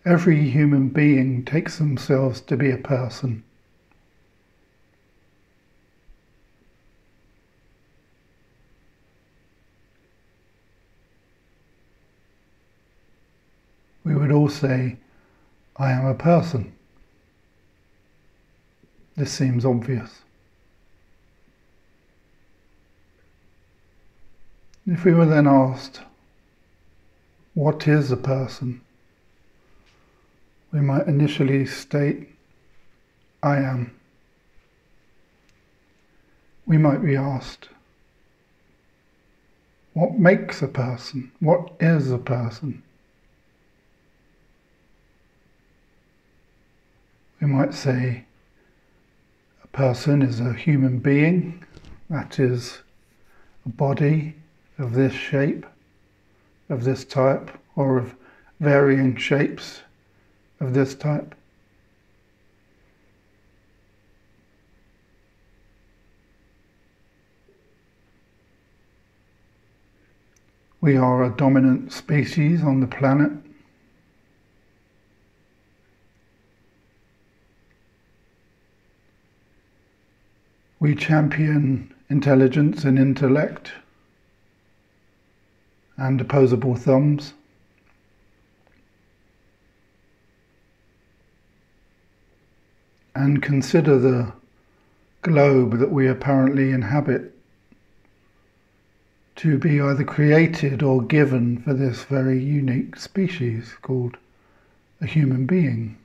Every human being takes themselves to be a person. We would all say, I am a person. This seems obvious. If we were then asked, what is a person? We might initially state, I am. We might be asked, what makes a person? What is a person? We might say, a person is a human being, that is, a body of this shape, of this type, or of varying shapes of this type. We are a dominant species on the planet. We champion intelligence and intellect and opposable thumbs. And consider the globe that we apparently inhabit to be either created or given for this very unique species called a human being.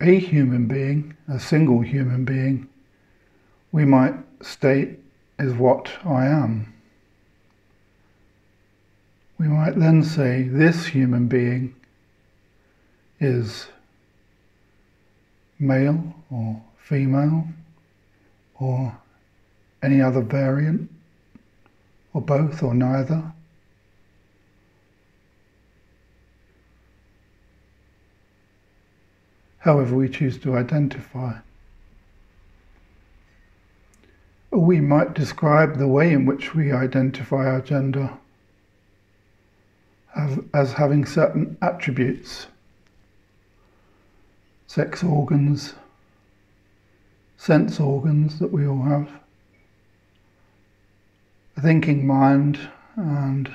A human being, a single human being, we might state is what I am. We might then say this human being is male or female or any other variant, or both or neither. However we choose to identify. Or we might describe the way in which we identify our gender as having certain attributes, sex organs, sense organs that we all have, a thinking mind, and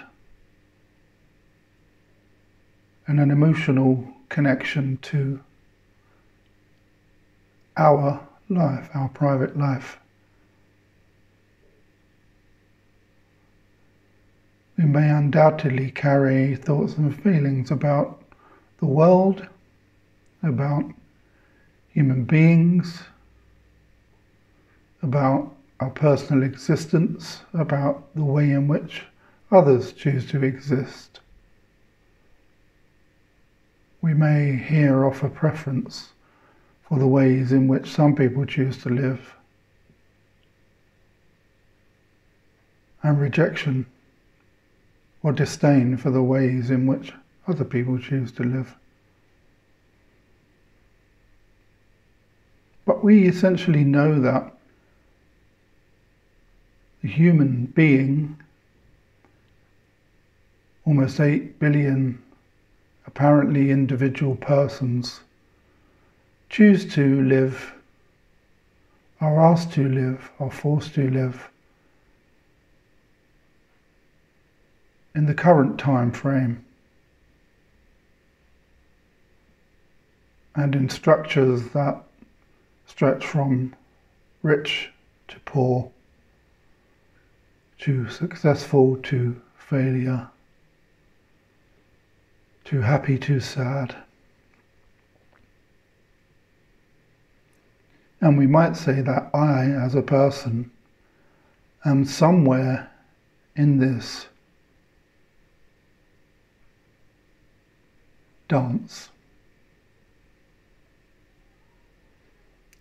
an emotional connection to our life, our private life. We may undoubtedly carry thoughts and feelings about the world, about human beings, about our personal existence, about the way in which others choose to exist. We may here offer preference for the ways in which some people choose to live, and rejection or disdain for the ways in which other people choose to live. But we essentially know that the human being, almost 8 billion apparently individual persons, choose to live, are asked to live, are forced to live in the current time frame and in structures that stretch from rich to poor, to successful to failure, to happy to sad. And we might say that I, as a person, am somewhere in this dance.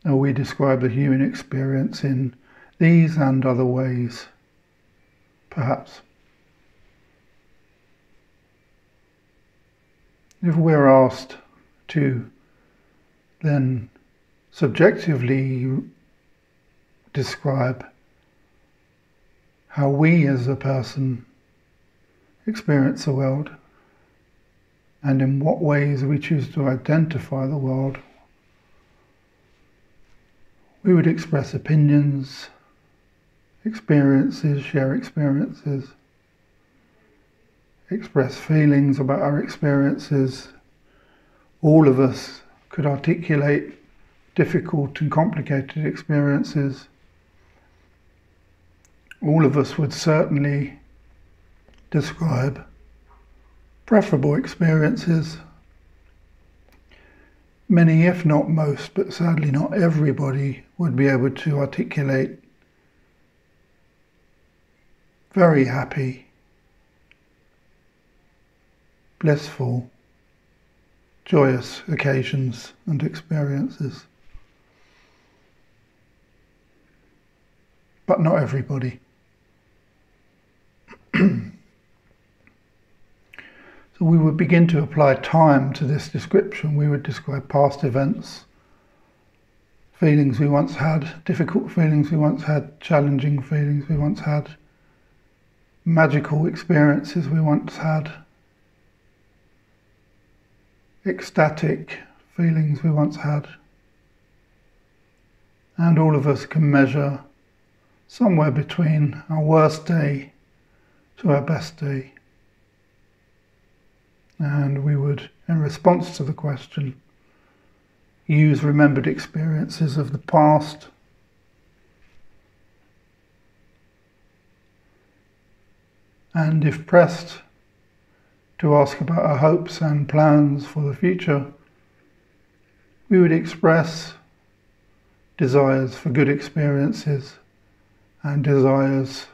Or we describe the human experience in these and other ways, perhaps. If we're asked to then subjectively describe how we as a person experience the world, and in what ways we choose to identify the world. We would express opinions, experiences, share experiences, express feelings about our experiences. All of us could articulate difficult and complicated experiences. All of us would certainly describe preferable experiences. Many, if not most, but sadly not everybody, would be able to articulate very happy, blissful, joyous occasions and experiences. But not everybody. So we would begin to apply time to this description. We would describe past events, feelings we once had, difficult feelings we once had, challenging feelings we once had, magical experiences we once had, ecstatic feelings we once had. And all of us can measure somewhere between our worst day to our best day. And we would, in response to the question, use remembered experiences of the past and, if pressed, to ask about our hopes and plans for the future. We would express desires for good experiences and desires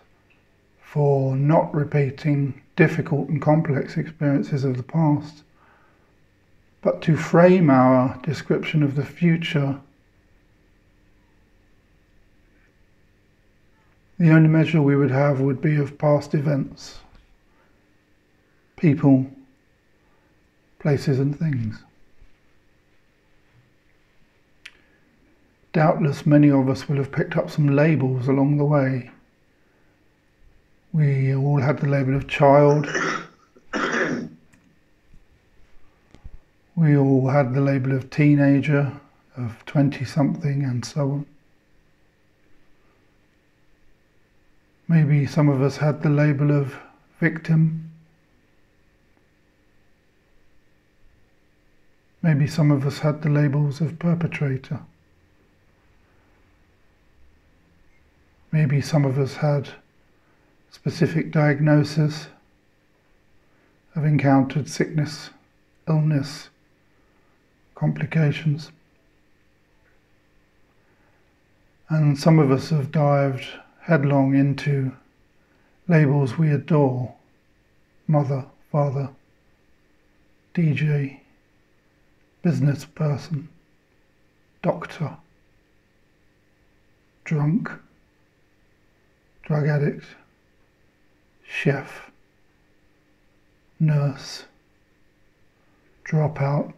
for not repeating difficult and complex experiences of the past, but to frame our description of the future, the only measure we would have would be of past events, people, places and things. Doubtless many of us will have picked up some labels along the way. We all had the label of child. We all had the label of teenager, of 20-something, and so on. Maybe some of us had the label of victim. Maybe some of us had the labels of perpetrator. Maybe some of us had specific diagnosis, have encountered sickness, illness, complications. And some of us have dived headlong into labels we adore: mother, father, DJ, business person, doctor, drunk, drug addict, chef, nurse, dropout,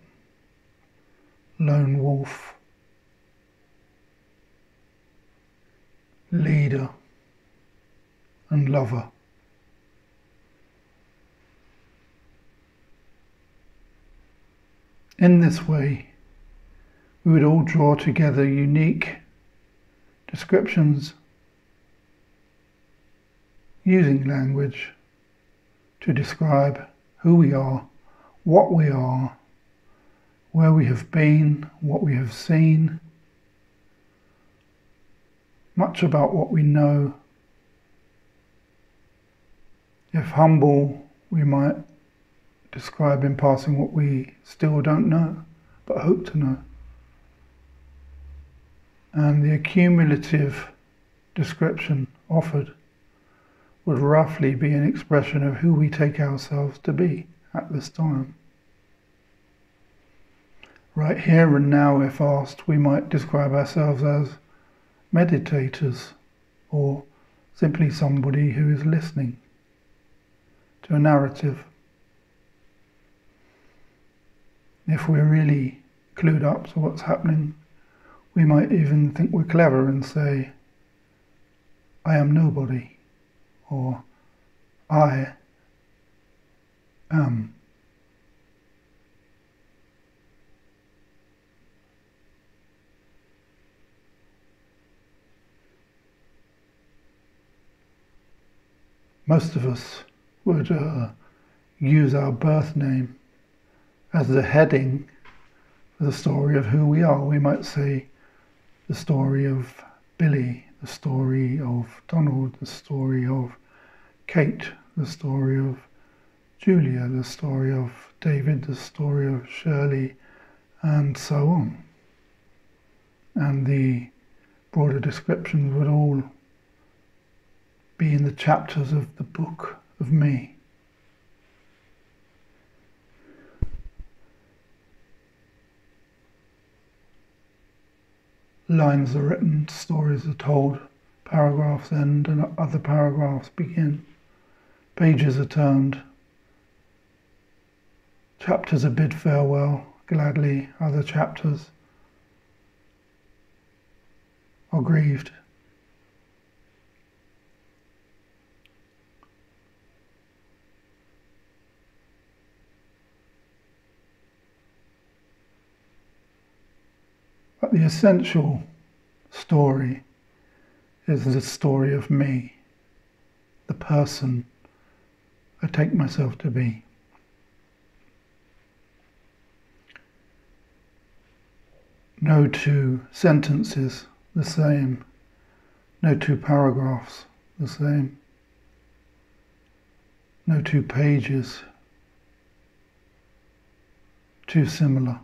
lone wolf, leader, and lover. In this way, we would all draw together unique descriptions using language to describe who we are, what we are, where we have been, what we have seen, much about what we know. If humble, we might describe in passing what we still don't know, but hope to know. And the accumulative description offered would roughly be an expression of who we take ourselves to be at this time. Right here and now, if asked, we might describe ourselves as meditators, or simply somebody who is listening to a narrative. If we're really clued up to what's happening, we might even think we're clever and say, I am nobody, or I am. Most of us would use our birth name as the heading for the story of who we are. We might say the story of Billy, the story of Donald, the story of Kate, the story of Julia, the story of David, the story of Shirley, and so on. And the broader descriptions would all be in the chapters of the book of me. Lines are written, stories are told, paragraphs end and other paragraphs begin. Pages are turned. Chapters are bid farewell gladly, other chapters are grieved. But the essential story is the story of me, the person I take myself to be. No two sentences the same, no two paragraphs the same, no two pages too similar.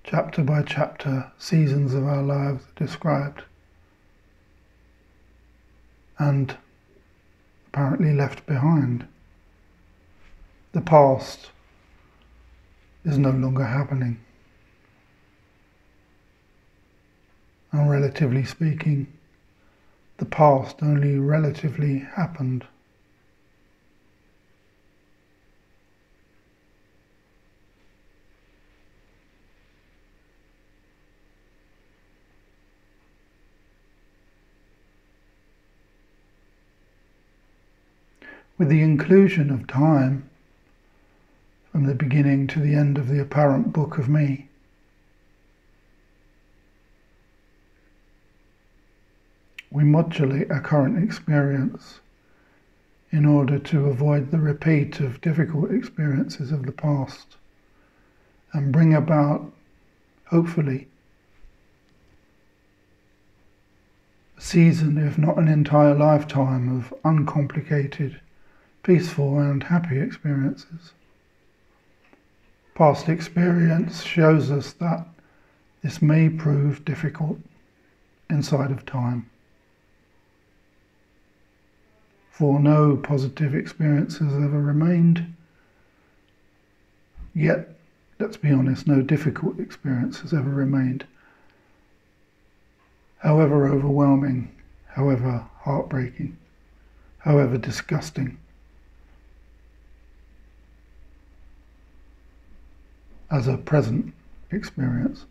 Chapter by chapter, seasons of our lives are described and apparently left behind. The past is no longer happening. And relatively speaking, the past only relatively happened. With the inclusion of time, from the beginning to the end of the apparent book of me, we modulate our current experience in order to avoid the repeat of difficult experiences of the past and bring about, hopefully, a season, if not an entire lifetime, of uncomplicated, peaceful and happy experiences. Past experience shows us that this may prove difficult inside of time. For no positive experience has ever remained, yet, let's be honest, no difficult experience has ever remained. However overwhelming, however heartbreaking, however disgusting, as a present experience.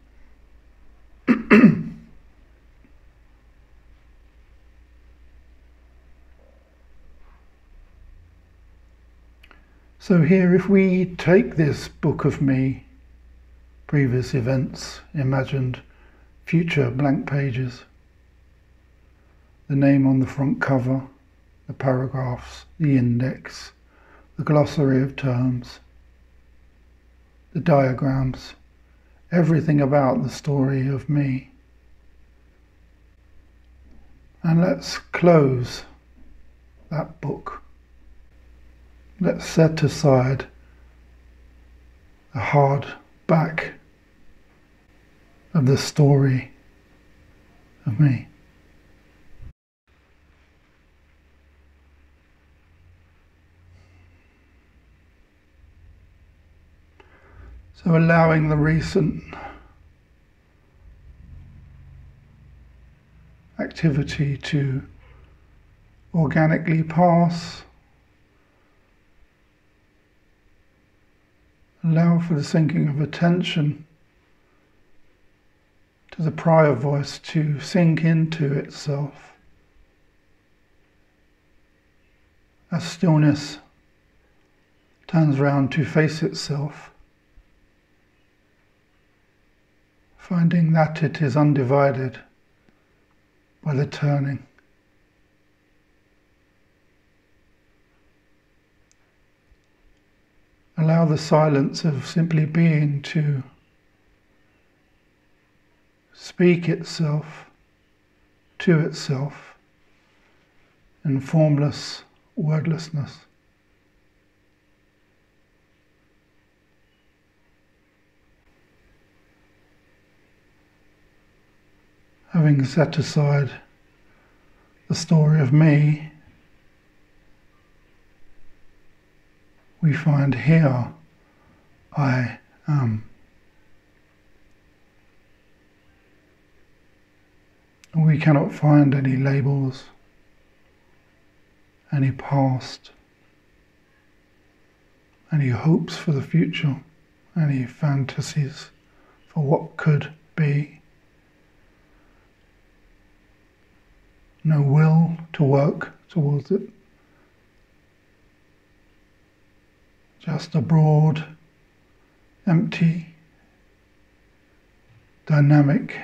So here, if we take this book of me, previous events, imagined future blank pages, the name on the front cover, the paragraphs, the index, the glossary of terms, the diagrams, everything about the story of me. And let's close that book. Let's set aside the hard back of the story of me. So allowing the recent activity to organically pass. Allow for the sinking of attention to the prior voice to sink into itself as stillness turns round to face itself, finding that it is undivided by the turning. Allow the silence of simply being to speak itself to itself in formless wordlessness. Having set aside the story of me, we find here I am. We cannot find any labels, any past, any hopes for the future, any fantasies for what could be. No will to work towards it. Just a broad, empty, dynamic,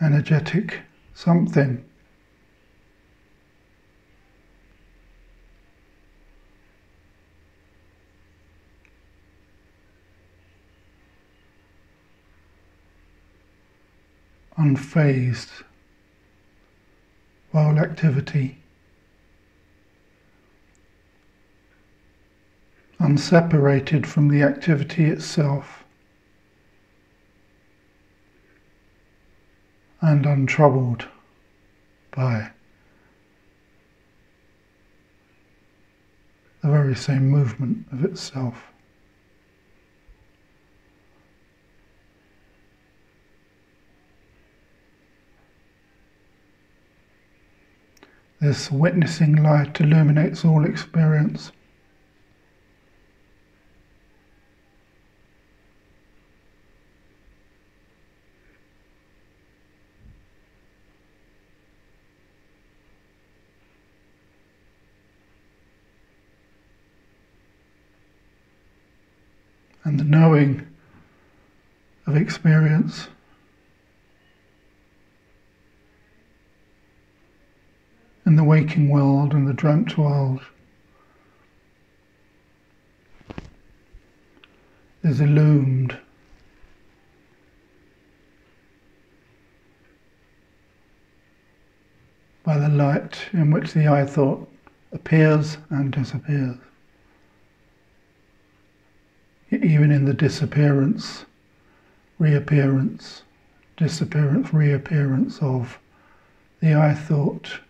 energetic something. Unfazed by all activity, unseparated from the activity itself, and untroubled by the very same movement of itself. This witnessing light illuminates all experience. And the knowing of experience in the waking world and the dreamt world is illumined by the light in which the I thought appears and disappears. Even in the disappearance, reappearance, disappearance, reappearance of the I thought,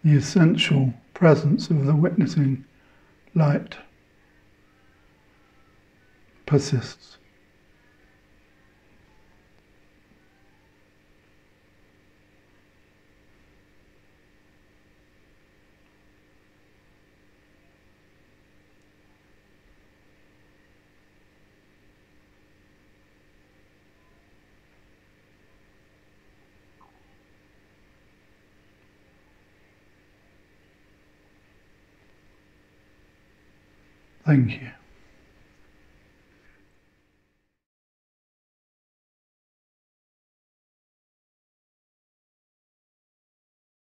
the essential presence of the witnessing light persists. Thank you.